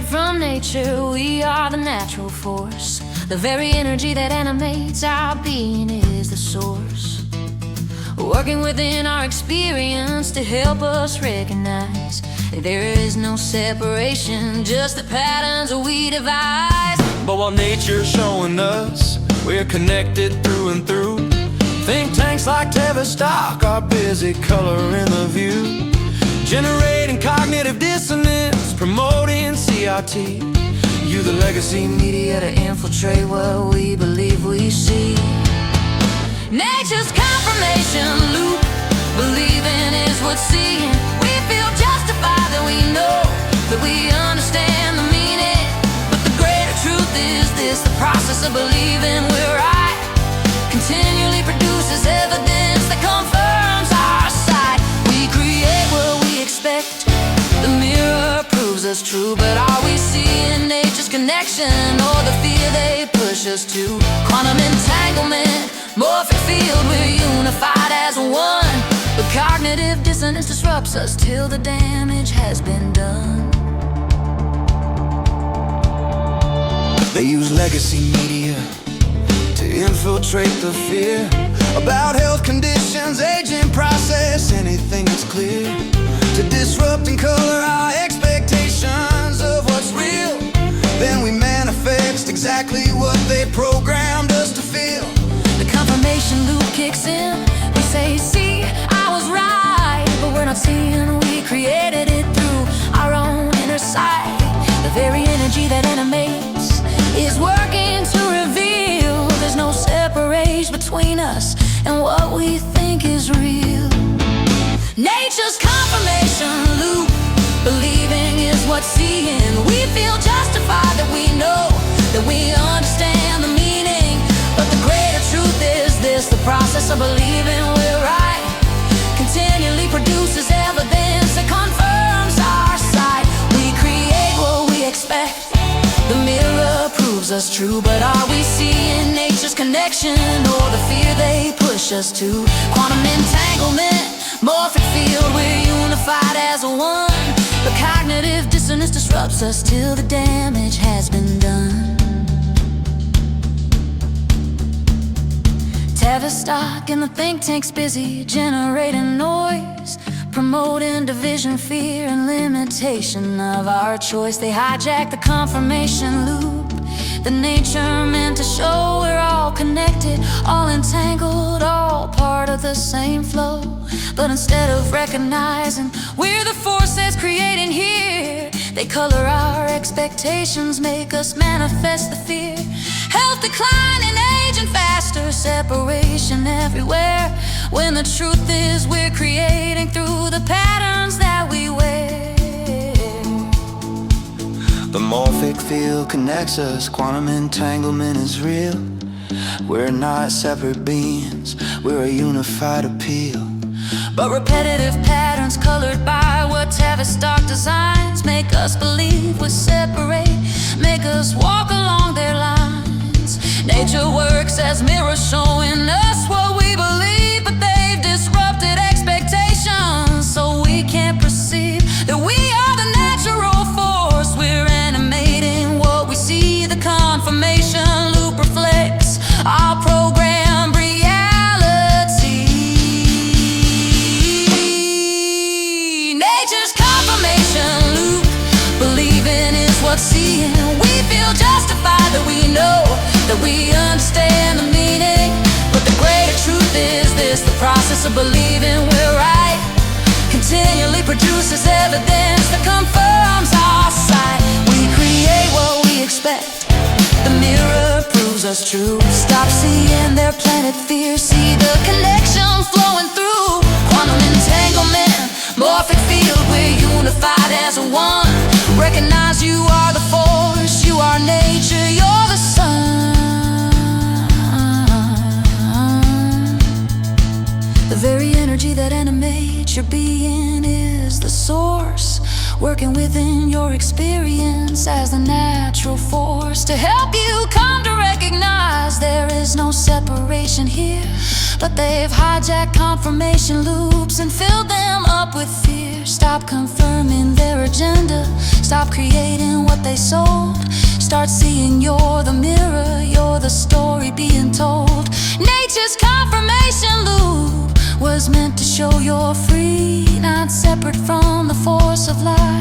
from nature, we are the natural force. The very energy that animates our being is the source. Working within our experience to help us recognize that there is no separation, just the patterns we devise. But while nature's showing us we're connected through and through, think tanks like Tavistock are busy coloring the view, generating cognitive dissonance, promoting CRT. You the legacy media to infiltrate what we believe we see. Nature's confirmation loop, believing is what's seeing. We feel justified that we know that we understand the meaning. But the greater truth is this: the process of believing we're right continually produces evidence that confirms our sight. We create what we expect, the mirror proves us true. But are we seeing nature's connection or the fear they push us to? Quantum entanglement, morphic field, we're unified as one. But cognitive dissonance disrupts us till the damage has been done. They use legacy media to infiltrate the fear about health conditions, aging process, anything that's clear, to disrupt and color our expectations of what's real. Then we manifest exactly what they programmed us to feel. The confirmation loop kicks in. We say, see, I was right, but we're not seeing we created it through our own inner sight. The very energy that animates is working to reveal there's no separation between us and what we think is real. Nature's confirmation loop, believing is what's seeing. We feel justified that we know that we understand the meaning. But the greater truth is this: the process of believing we're right continually produces evidence that confirms our sight. We create what we expect, the mirror proves us true. But are we seeing nature's connection or the fear they push us to? Quantum entanglement, morphic field, we're unified as one. But cognitive dissonance disrupts us till the damage has been done. Tavistock and the think tank's busy generating noise, promoting division, fear, and limitation of our choice. They hijack the confirmation loop, the nature meant to show we're all connected, all entangled, all part of the same flow. But instead of recognizing we're the force that's creating here, they color our expectations, make us manifest the fear. Health declining, aging faster, separation everywhere, when the truth is we're creating through the patterns that we wear. The morphic field connects us, quantum entanglement is real. We're not separate beings, we're a unified appeal. But repetitive patterns colored by what Tavistock designs make us believe we're separate, make us walk along their lines. Nature works as mirrors showing us what we believe, but they've disrupted expectations, so we can't perceive that we are the natural force. We're animating what we see. The confirmation loop reflects our program reality. Nature's confirmation loop, believing is what's seeing. We feel justified that we know that we understand the meaning. But the greater truth is this: the process of believing we're right continually produces evidence that confirms our sight. We create what we expect, the mirror proves us true. Stop seeing their planet fear, see the connection flowing through. Quantum entanglement, morphic field, we're unified as one. Recognize you are the force, you are nature, you're the sun. The very energy that animates your being is the source, working within your experience as the natural force to help you come to recognize there is no separation here, But they've hijacked confirmation loops and filled them up with fear. Stop confirming their agenda, stop creating what they sold. Start seeing you're the mirror, you're the story being told. Nature's confirmation loop was meant to show you're free, not separate from the force of life.